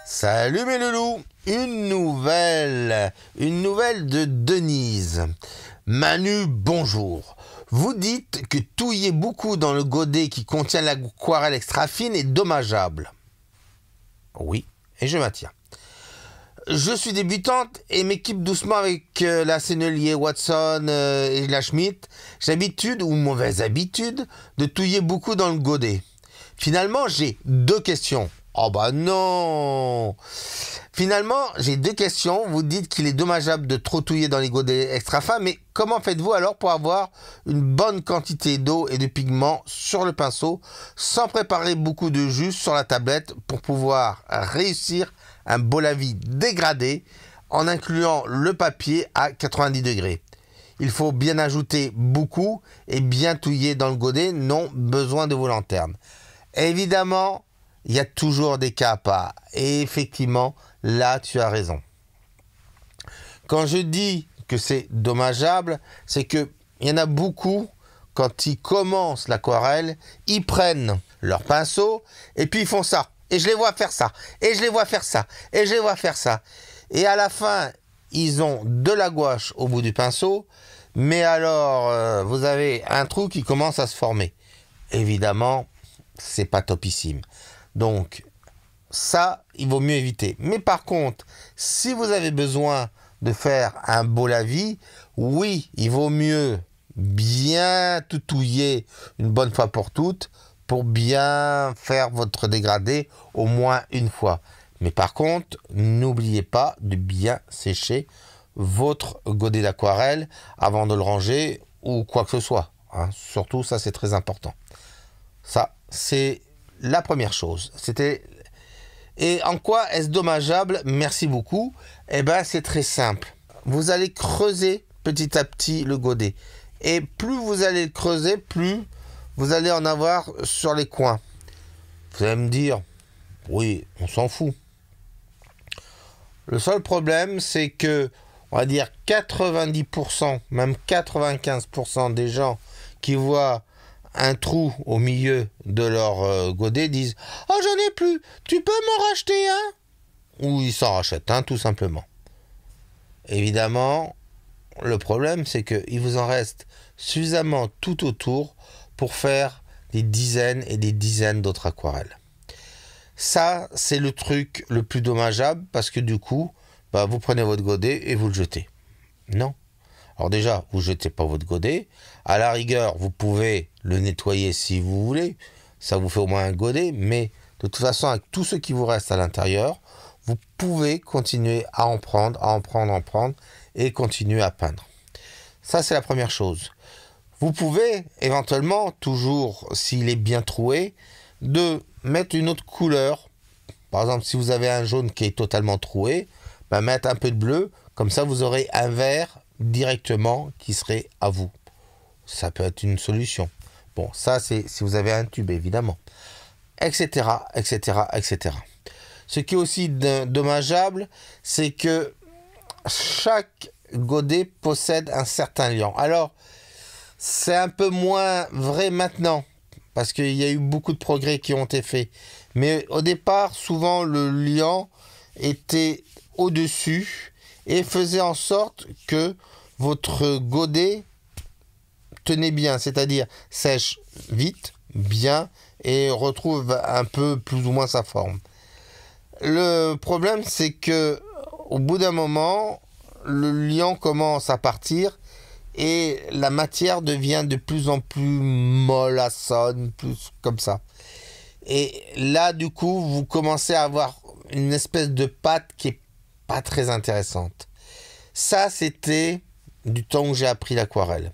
Salut mes loulous, une nouvelle de Denise. Manu, bonjour. Vous dites que touiller beaucoup dans le godet qui contient l'aquarelle extra fine est dommageable. Oui, et je maintiens. Je suis débutante et m'équipe doucement avec la Sennelier, Watson et la Schmidt. J'ai l'habitude, ou mauvaise habitude, de touiller beaucoup dans le godet. Finalement, j'ai deux questions. Oh bah non! Finalement, j'ai deux questions. Vous dites qu'il est dommageable de trop touiller dans les godets extra fins, mais comment faites-vous alors pour avoir une bonne quantité d'eau et de pigments sur le pinceau sans préparer beaucoup de jus sur la tablette pour pouvoir réussir un beau lavis dégradé en incluant le papier à 90 degrés? Il faut bien ajouter beaucoup et bien touiller dans le godet, non besoin de vos lanternes. Évidemment, il y a toujours des cas à part. Et effectivement, là, tu as raison. Quand je dis que c'est dommageable, c'est qu'il y en a beaucoup, quand ils commencent l'aquarelle, ils prennent leur pinceau et puis ils font ça. Et je les vois faire ça. Et je les vois faire ça. Et je les vois faire ça. Et à la fin, ils ont de la gouache au bout du pinceau. Mais alors, vous avez un trou qui commence à se former. Évidemment, c'est pas topissime. Donc, ça, il vaut mieux éviter. Mais par contre, si vous avez besoin de faire un beau lavis, oui, il vaut mieux bien tout touiller une bonne fois pour toutes pour bien faire votre dégradé au moins une fois. Mais par contre, n'oubliez pas de bien sécher votre godet d'aquarelle avant de le ranger ou quoi que ce soit. Hein. Surtout, ça, c'est très important. Ça, c'est la première chose. Et en quoi est-ce dommageable? Merci beaucoup. Eh bien, c'est très simple. Vous allez creuser petit à petit le godet. Et plus vous allez le creuser, plus vous allez en avoir sur les coins. Vous allez me dire, oui, on s'en fout. Le seul problème, c'est que, on va dire 90%, même 95% des gens qui voient un trou au milieu de leur godet disent « Oh, j'en ai plus, tu peux m'en racheter un ?» Ou ils s'en rachètent un, tout simplement. Évidemment, le problème, c'est qu'il vous en reste suffisamment tout autour pour faire des dizaines et des dizaines d'autres aquarelles. Ça, c'est le truc le plus dommageable parce que du coup, vous prenez votre godet et vous le jetez. Non. Alors déjà, vous ne jetez pas votre godet. À la rigueur, vous pouvez le nettoyer si vous voulez. Ça vous fait au moins un godet. Mais de toute façon, avec tout ce qui vous reste à l'intérieur, vous pouvez continuer à en prendre et continuer à peindre. Ça, c'est la première chose. Vous pouvez éventuellement, toujours s'il est bien troué, de mettre une autre couleur. Par exemple, si vous avez un jaune qui est totalement troué, mettre un peu de bleu. Comme ça, vous aurez un vert directement qui serait à vous. Ça peut être une solution. Bon, ça c'est si vous avez un tube évidemment, etc., etc., etc. Ce qui est aussi dommageable, c'est que chaque godet possède un certain liant. Alors, c'est un peu moins vrai maintenant, parce qu'il y a eu beaucoup de progrès qui ont été faits. Mais au départ, souvent, le liant était au-dessus et faisait en sorte que votre godet tenait bien, c'est-à-dire sèche vite, bien, et retrouve un peu plus ou moins sa forme. Le problème, c'est que au bout d'un moment, le liant commence à partir et la matière devient de plus en plus mollassonne, plus comme ça. Et là, du coup, vous commencez à avoir une espèce de pâte qui est pas très intéressante. Ça, c'était du temps où j'ai appris l'aquarelle.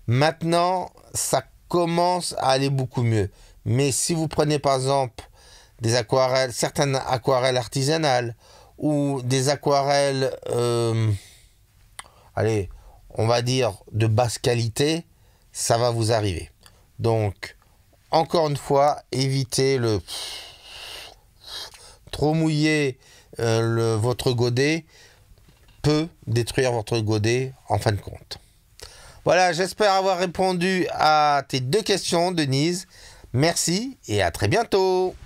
Maintenant, ça commence à aller beaucoup mieux. Mais si vous prenez par exemple des aquarelles, certaines aquarelles artisanales ou des aquarelles, allez, on va dire de basse qualité, ça va vous arriver. Donc, encore une fois, évitez le trop mouiller votre godet peut détruire votre godet en fin de compte. Voilà, j'espère avoir répondu à tes deux questions, Denise. Merci et à très bientôt.